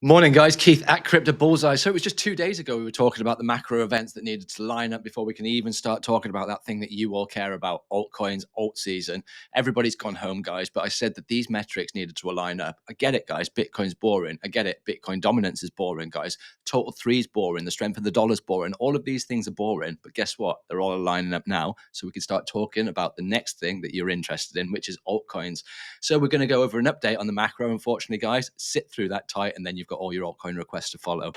Morning, guys. Keith at Crypto Bullseye. So it was just 2 days ago we were talking about the macro events that needed to line up before we can even start talking about that thing that you all care about, altcoins, Altseason. Everybody's gone home, guys, but I said that these metrics needed to align up. I get it, guys. Bitcoin's boring. I get it. Bitcoin dominance is boring, guys. Total 3 is boring. The strength of the dollar is boring. All of these things are boring, but guess what? They're all aligning up now, so we can start talking about the next thing that you're interested in, which is altcoins. So we're going to go over an update on the macro, unfortunately, guys. Sit through that tight, and then you've got all your altcoin requests to follow.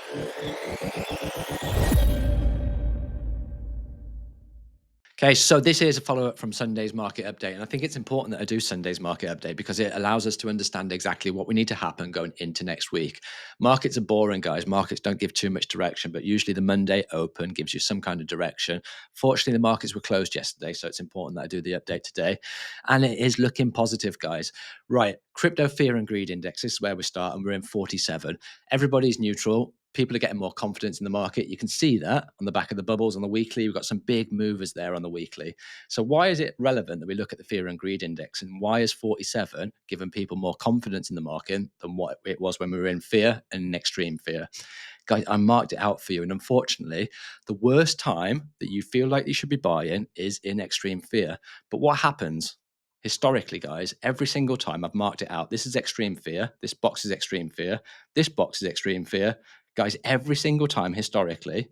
Okay, so this is a follow-up from Sunday's market update, and I think it's important that I do Sunday's market update because it allows us to understand exactly what we need to happen going into next week. Markets are boring, guys. Markets don't give too much direction, but usually the Monday open gives you some kind of direction. Fortunately, the markets were closed yesterday, so it's important that I do the update today, and it is looking positive, guys. Right, crypto fear and greed index, this is where we start, and we're in 47. Everybody's neutral. People are getting more confidence in the market. You can see that on the back of the bubbles on the weekly. We've got some big movers there on the weekly. So why is it relevant that we look at the fear and greed index? And why is 47 giving people more confidence in the market than what it was when we were in fear and in extreme fear? Guys, I marked it out for you. And unfortunately, the worst time that you feel like you should be buying is in extreme fear. But what happens? Historically, guys, every single time I've marked it out, this is extreme fear. This box is extreme fear. This box is extreme fear. Guys, every single time historically,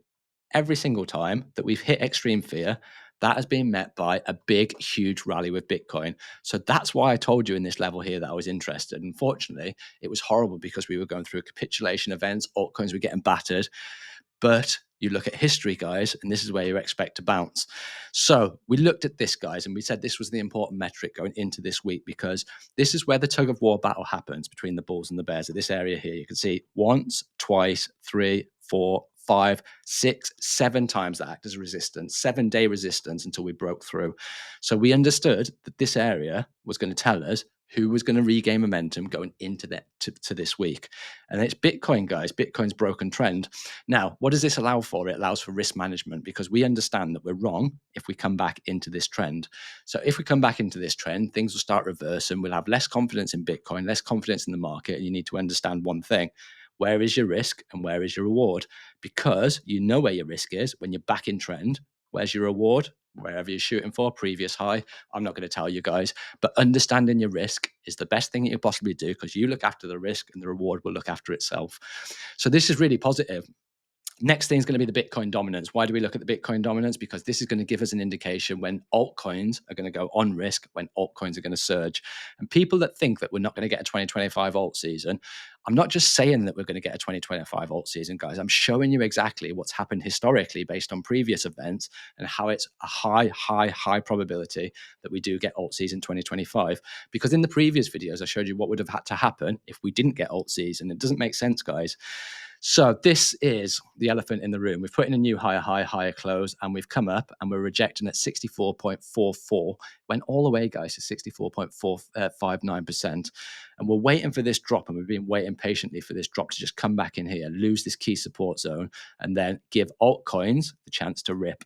every single time that we've hit extreme fear, that has been met by a big, huge rally with Bitcoin. So that's why I told you in this level here that I was interested. Unfortunately, it was horrible because we were going through capitulation events, altcoins were getting battered. But you look at history, guys, and this is where you expect to bounce. So we looked at this, guys, and we said this was the important metric going into this week because this is where the tug of war battle happens between the bulls and the bears. At this area here, you can see once, twice, 3, 4, 5, 6, 7 times that act as resistance, 7-day resistance until we broke through. So we understood that this area was going to tell us who was going to regain momentum going into that to this week. And it's Bitcoin, guys. Bitcoin's broken trend. Now, what does this allow for? It allows for risk management because we understand that we're wrong if we come back into this trend. So if we come back into this trend, things will start reversing. We'll have less confidence in Bitcoin, less confidence in the market. And you need to understand one thing. Where is your risk and where is your reward? Because you know where your risk is when you're back in trend. Where's your reward? Wherever you're shooting for, previous high. I'm not going to tell you guys, but understanding your risk is the best thing that you possibly do because you look after the risk and the reward will look after itself. So this is really positive. Next thing is going to be the Bitcoin dominance. Why do we look at the Bitcoin dominance? Because this is going to give us an indication when altcoins are going to go on risk, when altcoins are going to surge. And people that think that we're not going to get a 2025 alt season, I'm not just saying that we're going to get a 2025 alt season, guys. I'm showing you exactly what's happened historically based on previous events and how it's a high probability that we do get alt season 2025. Because in the previous videos, I showed you what would have had to happen if we didn't get alt season. It doesn't make sense, guys. So this is the elephant in the room. We've put in a new higher close, and we've come up and we're rejecting at 64.44. Went all the way, guys, to 64.459%. And we're waiting for this drop, and we've been waiting patiently for this drop to just come back in here, lose this key support zone, and then give altcoins the chance to rip.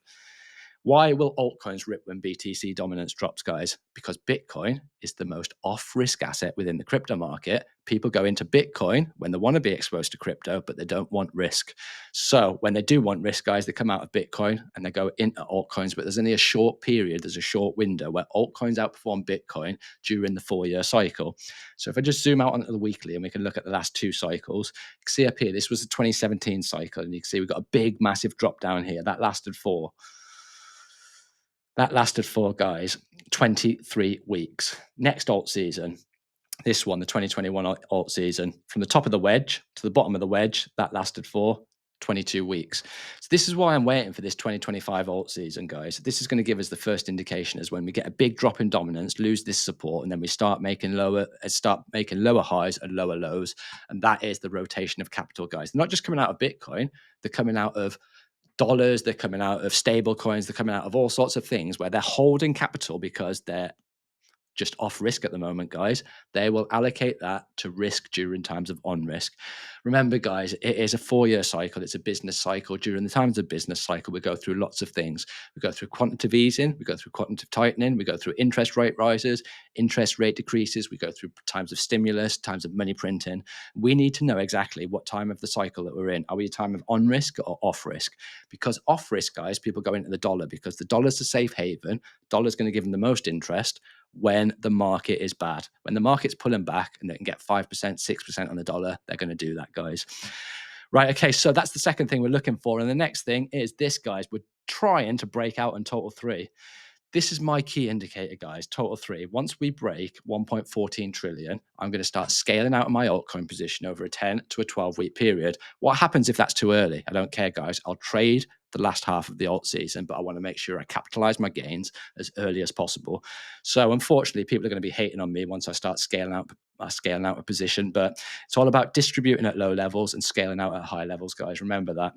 Why will altcoins rip when BTC dominance drops, guys? Because Bitcoin is the most off-risk asset within the crypto market. People go into Bitcoin when they want to be exposed to crypto, but they don't want risk. So when they do want risk, guys, they come out of Bitcoin and they go into altcoins, but there's only a short period, there's a short window where altcoins outperform Bitcoin during the 4-year cycle. So if I just zoom out onto the weekly and we can look at the last 2 cycles, you can see up here, this was the 2017 cycle, and you can see we've got a big, massive drop down here. That lasted for guys, 23 weeks. Next alt season, this one, the 2021 alt season, from the top of the wedge to the bottom of the wedge, that lasted for 22 weeks. So this is why I'm waiting for this 2025 alt season, guys. This is going to give us the first indication as when we get a big drop in dominance, lose this support, and then we start making lower highs and lower lows. And that is the rotation of capital, guys. They're not just coming out of Bitcoin, they're coming out of dollars, they're coming out of stable coins, they're coming out of all sorts of things where they're holding capital because they're just off risk at the moment, guys. They will allocate that to risk during times of on risk. Remember, guys, it is a 4-year cycle. It's a business cycle. During the times of business cycle, we go through lots of things. We go through quantitative easing, we go through quantitative tightening, we go through interest rate rises, interest rate decreases, we go through times of stimulus, times of money printing. We need to know exactly what time of the cycle that we're in. Are we a time of on risk or off risk? Because off risk, guys, people go into the dollar because the dollar's a safe haven. Dollar's going to give them the most interest when the market is bad. When the market's pulling back and they can get 5%, 6% on the dollar, they're going to do that, guys. Right, okay, so that's the second thing we're looking for. And the next thing is this, guys. We're trying to break out on total 3. This is my key indicator, guys, total 3. Once we break 1.14 trillion, I'm going to start scaling out of my altcoin position over a 10 to a 12-week period. What happens if that's too early? I don't care, guys. I'll trade the last half of the alt season, but I want to make sure I capitalize my gains as early as possible. So unfortunately, people are going to be hating on me once I start scaling out a position, but it's all about distributing at low levels and scaling out at high levels, guys. Remember that.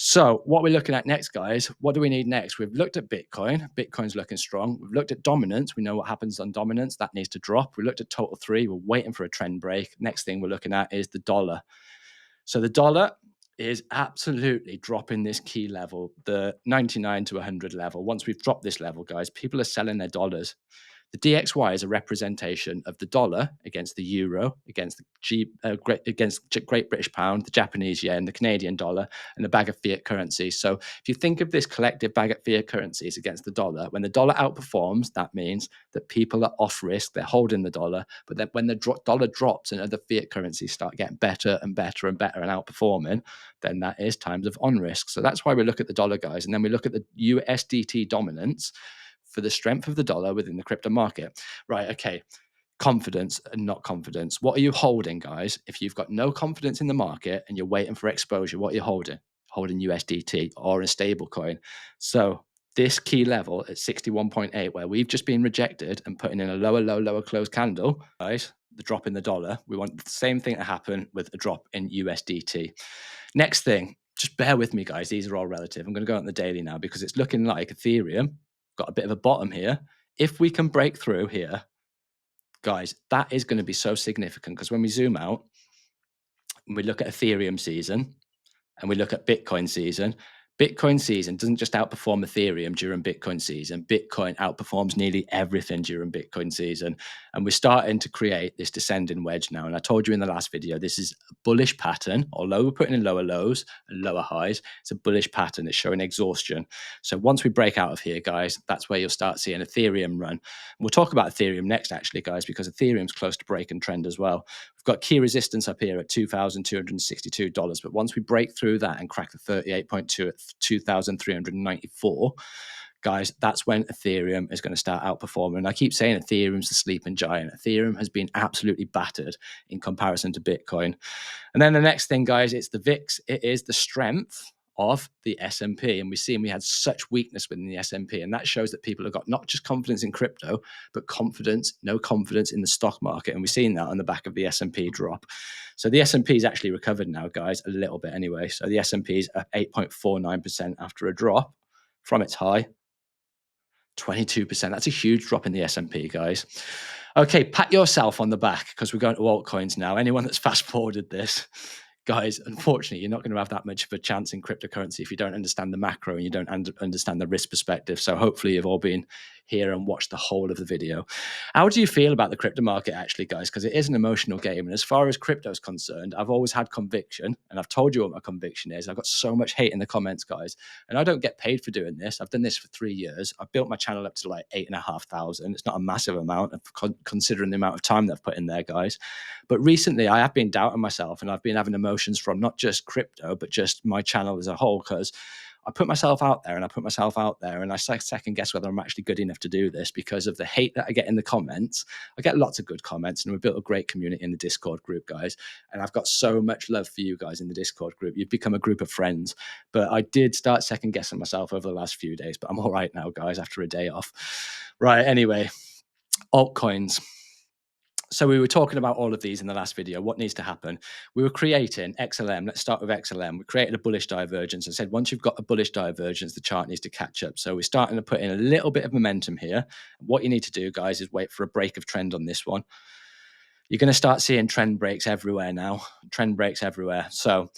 So what we're looking at next, guys, what do we need next? We've looked at Bitcoin. Bitcoin's looking strong. We've looked at dominance. We know what happens on dominance. That needs to drop. We looked at total 3. We're waiting for a trend break. Next thing we're looking at is the dollar. So the dollar is absolutely dropping this key level, the 99 to 100 level. Once we've dropped this level, guys, people are selling their dollars. The DXY is a representation of the dollar against the euro, against the Great British Pound, the Japanese yen, the Canadian dollar, and a bag of fiat currencies. So if you think of this collective bag of fiat currencies against the dollar, when the dollar outperforms, that means that people are off risk, they're holding the dollar. But then when the dollar drops and other fiat currencies start getting better and better and better and outperforming, then that is times of on risk. So that's why we look at the dollar, guys. And then we look at the USDT dominance for the strength of the dollar within the crypto market. Right, okay. Confidence and not confidence. What are you holding, guys? If you've got no confidence in the market and you're waiting for exposure, what are you holding? Holding USDT or a stable coin. So this key level at 61.8, where we've just been rejected and putting in a lower low, lower close candle, guys, the drop in the dollar, we want the same thing to happen with a drop in USDT. Next thing, just bear with me, guys. These are all relative. I'm going to go on the daily now because it's looking like Ethereum got a bit of a bottom here. If we can break through here, guys, that is going to be so significant because when we zoom out and we look at Ethereum season and we look at Bitcoin season doesn't just outperform Ethereum during Bitcoin season. Bitcoin outperforms nearly everything during Bitcoin season. And we're starting to create this descending wedge now. And I told you in the last video, this is a bullish pattern. Although we're putting in lower lows and lower highs, it's a bullish pattern. It's showing exhaustion. So once we break out of here, guys, that's where you'll start seeing Ethereum run. And we'll talk about Ethereum next, actually, guys, because Ethereum's close to break and trend as well. We've got key resistance up here at $2,262. But once we break through that and crack the 38.2 at 2,394, guys, that's when Ethereum is going to start outperforming. And I keep saying Ethereum's the sleeping giant. Ethereum has been absolutely battered in comparison to Bitcoin. And then the next thing, guys, it's the VIX. It is the strength of the S&P, and we had such weakness within the S&P, and that shows that people have got not just confidence in crypto, but no confidence in the stock market, and we've seen that on the back of the S&P drop. So the S&P is actually recovered now, guys, a little bit anyway. So the S&P is up 8.49% after a drop from its high, 22%. That's a huge drop in the S&P, guys. Okay, pat yourself on the back because we're going to altcoins now. Anyone that's fast forwarded this, guys, unfortunately, you're not going to have that much of a chance in cryptocurrency if you don't understand the macro and you don't understand the risk perspective. So hopefully you've all been here and watched the whole of the video. How do you feel about the crypto market, actually, guys? Because it is an emotional game. And as far as crypto is concerned, I've always had conviction, and I've told you what my conviction is. I've got so much hate in the comments, guys, and I don't get paid for doing this. I've done this for 3 years. I've built my channel up to like 8,500. It's not a massive amount considering the amount of time that I've put in there, guys. But recently I have been doubting myself, and I've been having emotions from not just crypto, but just my channel as a whole, because I put myself out there and I second guess whether I'm actually good enough to do this because of the hate that I get in the comments. I get lots of good comments, and we've built a great community in the Discord group, guys. And I've got so much love for you guys in the Discord group. You've become a group of friends. But I did start second guessing myself over the last few days, but I'm all right now, guys, after a day off. Right, anyway, altcoins. So we were talking about all of these in the last video. What needs to happen? We were creating XLM. Let's start with XLM. We created a bullish divergence and said, once you've got a bullish divergence, the chart needs to catch up. So we're starting to put in a little bit of momentum here. What you need to do, guys, is wait for a break of trend on this one. You're going to start seeing trend breaks everywhere now. Trend breaks everywhere. So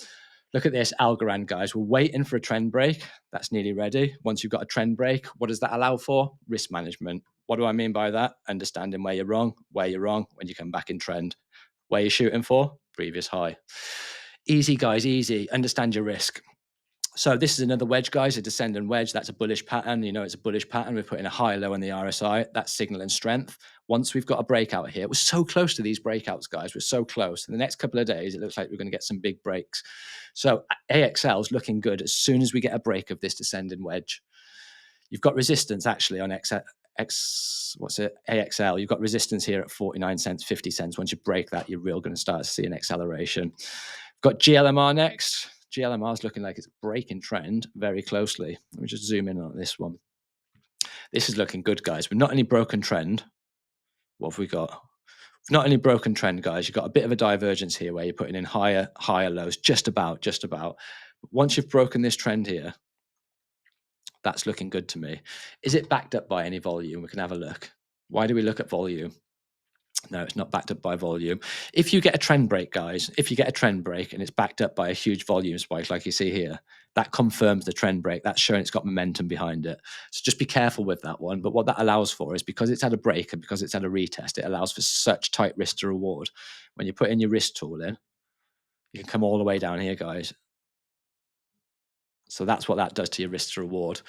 look at this Algorand, guys. We're waiting for a trend break. That's nearly ready. Once you've got a trend break, what does that allow for? Risk management. What do I mean by that? Understanding where you're wrong when you come back in trend. Where you're shooting for? Previous high. Easy, guys, easy. Understand your risk. So this is another wedge, guys, a descending wedge. That's a bullish pattern. You know, it's a bullish pattern. We're putting a high low on the RSI. That's signaling strength. Once we've got a breakout here, we're so close to these breakouts, guys. We're so close. In the next couple of days, it looks like we're going to get some big breaks. So AXL is looking good as soon as we get a break of this descending wedge. You've got resistance actually on AXL. You've got resistance here at 49 cents, 50 cents. Once you break that, you're real going to start to see an acceleration. We've got GLMR next. GLMR is looking like it's breaking trend very closely. Let me just zoom in on this one. This is looking good, guys. We've not only broken trend. What have we got? We've not only broken trend, guys. You've got a bit of a divergence here where you're putting in higher lows, just about. Once you've broken this trend here, that's looking good to me. Is it backed up by any volume? We can have a look. Why do we look at volume? No, it's not backed up by volume. If you get a trend break, guys, if you get a trend break and it's backed up by a huge volume spike, like you see here, that confirms the trend break. That's showing it's got momentum behind it. So just be careful with that one. But what that allows for is because it's had a break and because it's had a retest, it allows for such tight risk to reward. When you put in your risk tool in, you can come all the way down here, guys. So that's what that does to your risk to reward.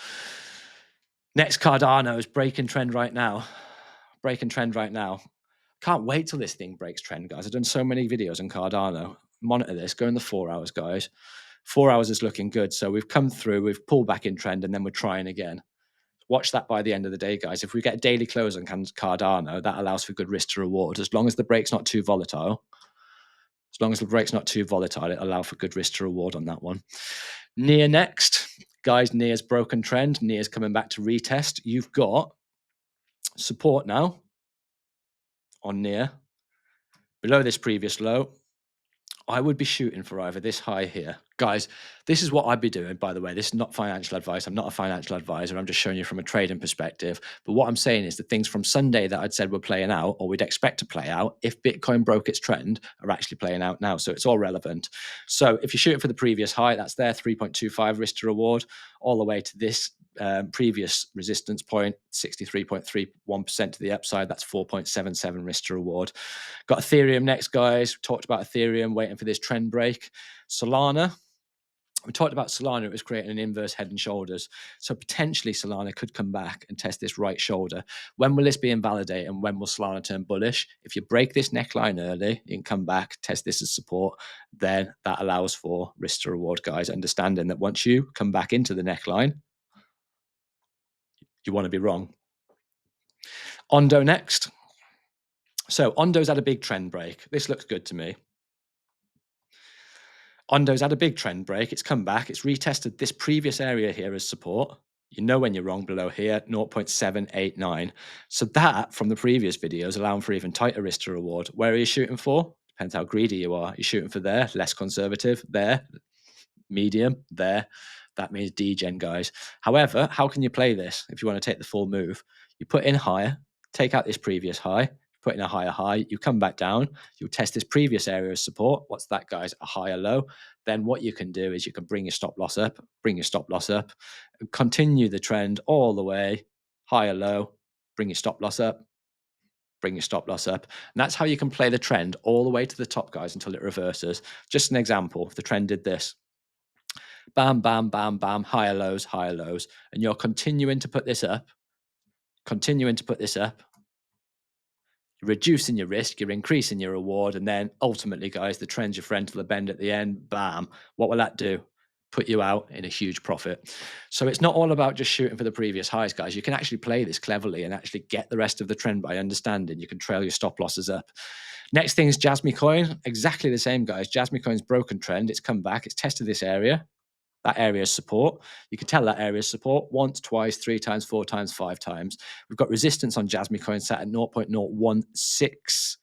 Next, Cardano is breaking trend right now. Breaking trend right now. Can't wait till this thing breaks trend, guys. I've done so many videos on Cardano. Monitor this. Go in the 4 hours, guys. 4 hours is looking good. So we've come through, we've pulled back in trend, and then we're trying again. Watch that by the end of the day, guys. If we get a daily close on Cardano, that allows for good risk to reward. As long as the break's not too volatile, it allows for good risk to reward on that one. Near next. Guys, Near's broken trend. Near's coming back to retest. You've got support now on Near. Below this previous low, I would be shooting for either this high here. Guys, this is what I'd be doing, by the way. This is not financial advice. I'm not a financial advisor. I'm just showing you from a trading perspective. But what I'm saying is the things from Sunday that I'd said were playing out or we'd expect to play out if Bitcoin broke its trend are actually playing out now. So it's all relevant. So if you're shooting for the previous high, that's there, 3.25 risk to reward, all the way to this previous resistance point, 63.31% to the upside. That's 4.77 risk to reward. Got Ethereum next, guys. We talked about Ethereum waiting for this trend break. Solana. We talked about Solana. It was creating an inverse head and shoulders. So potentially Solana could come back and test this right shoulder. When will this be invalidated and when will Solana turn bullish? If you break this neckline early, you can come back, test this as support. Then that allows for risk to reward, guys. Understanding that once you come back into the neckline, you want to be wrong. ONDO next. So ONDO's had a big trend break. This looks good to me. ONDO's had a big trend break. It's come back. It's retested this previous area here as support. You know when you're wrong below here, 0.789. So that, from the previous videos, allowing for even tighter risk to reward. Where are you shooting for? Depends how greedy you are. You're shooting for there, less conservative, there, medium, there. That means degen, guys. However, how can you play this if you want to take the full move? You put in higher, take out this previous high, put in a higher high, you come back down, you'll test this previous area of support. What's that, guys? A higher low. Then what you can do is you can bring your stop loss up, and continue the trend all the way, higher low, bring your stop loss up, bring your stop loss up. And that's how you can play the trend all the way to the top, guys, until it reverses. Just an example, if the trend did this, bam, bam, bam, bam, higher lows, and you're continuing to put this up, you're reducing your risk, you're increasing your reward, and then ultimately, guys, the trend's your friend to the bend at the end, bam. What will that do? Put you out in a huge profit. So it's not all about just shooting for the previous highs, guys. You can actually play this cleverly and actually get the rest of the trend by understanding. You can trail your stop losses up. Next thing is Jasmy coin. Exactly the same, guys. Jasmy coin's broken trend. It's come back. It's tested this area. That area is support. You can tell that area is support once, twice, 3 times, 4 times, 5 times. We've got resistance on Jasmy coin set at 0.016.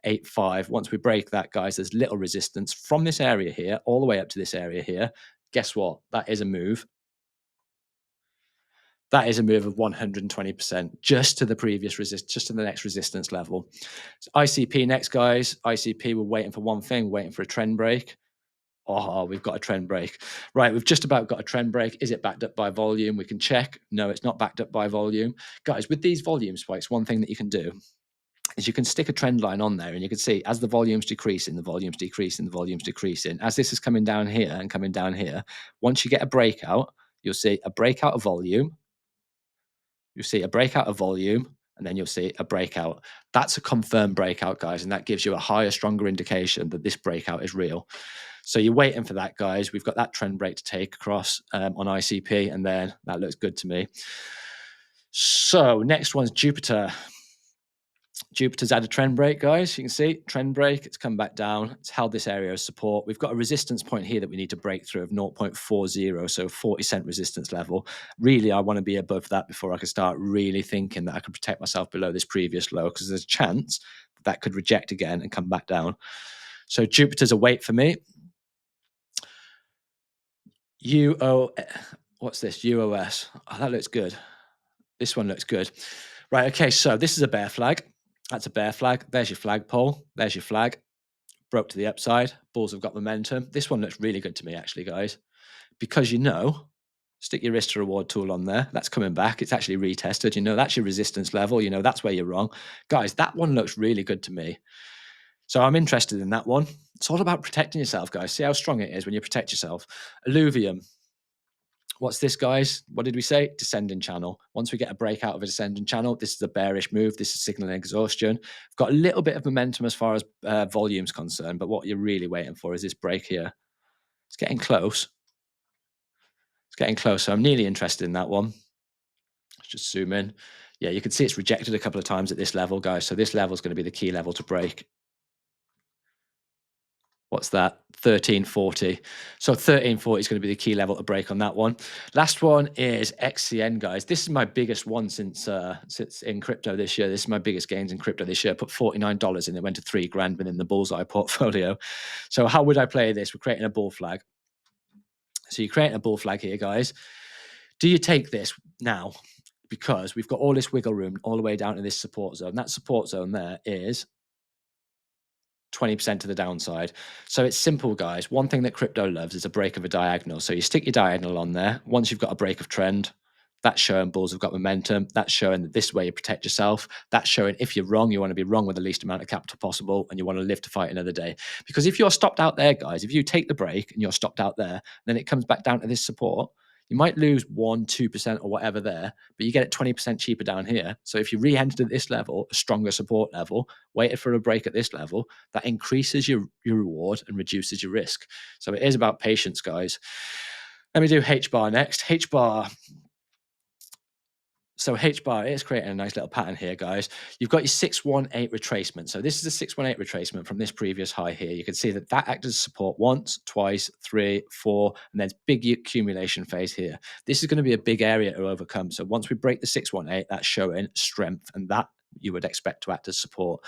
85. Once we break that, guys, there's little resistance from this area here all the way up to this area here. Guess what? That is a move. That is a move of 120% just to the previous just to the next resistance level. So ICP next, guys. ICP, we're waiting for one thing, waiting for a trend break. Oh, we've got a trend break. Right, we've just about got a trend break. Is it backed up by volume? We can check. No, it's not backed up by volume. Guys, with these volume spikes, one thing that you can do is you can stick a trend line on there and you can see as the volume's decreasing, the volume's decreasing, the volume's decreasing. As this is coming down here and coming down here, once you get a breakout, you'll see a breakout of volume. You'll see a breakout of volume, and then you'll see a breakout. That's a confirmed breakout, guys, and that gives you a higher, stronger indication that this breakout is real. So you're waiting for that, guys. We've got that trend break to take across on ICP, and then that looks good to me. So next one's Jupiter. Jupiter's had a trend break, guys. You can see trend break. It's come back down. It's held this area of support. We've got a resistance point here that we need to break through of 0.40, so 40-cent resistance level. Really, I want to be above that before I can start really thinking that I can protect myself below this previous low, because there's a chance that could reject again and come back down. So Jupiter's a wait for me. What's this? UOS. Oh, that looks good. This one looks good. Right, okay, so this is a bear flag. That's a bear flag. There's your flagpole. There's your flag. Broke to the upside. Bulls have got momentum. This one looks really good to me, actually, guys. Because stick your risk to reward tool on there. That's coming back. It's actually retested. That's your resistance level. That's where you're wrong. Guys, that one looks really good to me. So I'm interested in that one. It's all about protecting yourself, guys. See how strong it is when you protect yourself. Illuvium. What's this, guys? What did we say? Descending channel. Once we get a breakout of a descending channel, this is a bearish move. This is signaling exhaustion. We've got a little bit of momentum as far as volume's concerned, but what you're really waiting for is this break here. It's getting close. It's getting close. So I'm nearly interested in that one. Let's just zoom in. Yeah, you can see it's rejected a couple of times at this level, guys. So this level is going to be the key level to break. What's that? 1340. So 1340 is going to be the key level to break on that one. Last one is XCN, guys. This is my biggest one since in crypto this year. This is my biggest gains in crypto this year. I put $49 in. It went to $3,000 within the bullseye portfolio. So how would I play this? We're creating a bull flag. So you're creating a bull flag here, guys. Do you take this now? Because we've got all this wiggle room all the way down to this support zone. That support zone there is 20% to the downside. So it's simple, guys. One thing that crypto loves is a break of a diagonal. So you stick your diagonal on there. Once you've got a break of trend, that's showing bulls have got momentum. That's showing that this way you protect yourself. That's showing if you're wrong, you want to be wrong with the least amount of capital possible, and you want to live to fight another day. Because if you're stopped out there, guys, if you take the break and you're stopped out there, then it comes back down to this support. You might lose 1-2% or whatever there, but you get it 20% cheaper down here. So if you re-entered at this level, a stronger support level, waited for a break at this level, that increases your reward and reduces your risk. So it is about patience, guys. Let me do HBAR next. HBAR. So HBAR is creating a nice little pattern here, guys. You've got your 618 retracement. So this is a 618 retracement from this previous high here. You can see that acted as support once, twice, 3, 4, and there's big accumulation phase here. This is going to be a big area to overcome. So once we break the 618, that's showing strength, and that you would expect to act as support.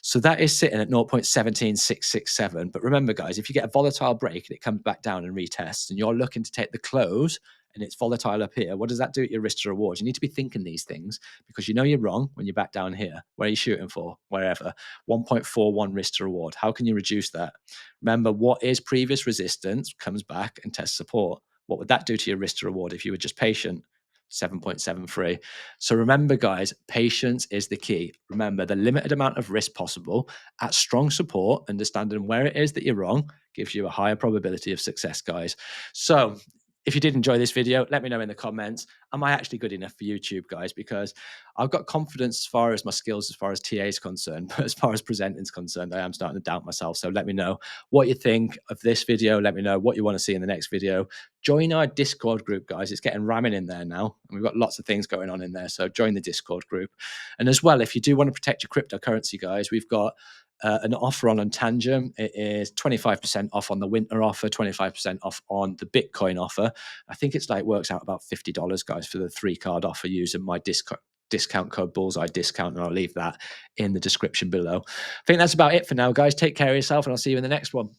So that is sitting at 0.17667. But remember, guys, if you get a volatile break and it comes back down and retests, and you're looking to take the close, and it's volatile up here, what does that do at your risk to reward? You need to be thinking these things, because you know you're wrong when you're back down here. Where are you shooting for? Wherever. 1.41 risk to reward. How can you reduce that? Remember, what is previous resistance comes back and tests support. What would that do to your risk to reward if you were just patient? 7.73. So remember, guys, patience is the key. Remember, the limited amount of risk possible at strong support, understanding where it is that you're wrong, gives you a higher probability of success, guys. So if you did enjoy this video, let me know in the comments. Am I actually good enough for YouTube, guys? Because I've got confidence as far as my skills, as far as TA is concerned, but as far as presenting is concerned, I am starting to doubt myself. So let me know what you think of this video. Let me know what you want to see in the next video. Join our Discord group, guys. It's getting ramming in there now, and we've got lots of things going on in there. So join the Discord group. And as well, if you do want to protect your cryptocurrency, guys, we've got an offer on Tangent. It is 25% off on the winter offer, 25% off on the Bitcoin offer. I think it's works out about $50, guys, for the 3-card offer using my discount code bullseye discount, and I'll leave that in the description below. I think that's about it for now, guys. Take care of yourself, and I'll see you in the next one.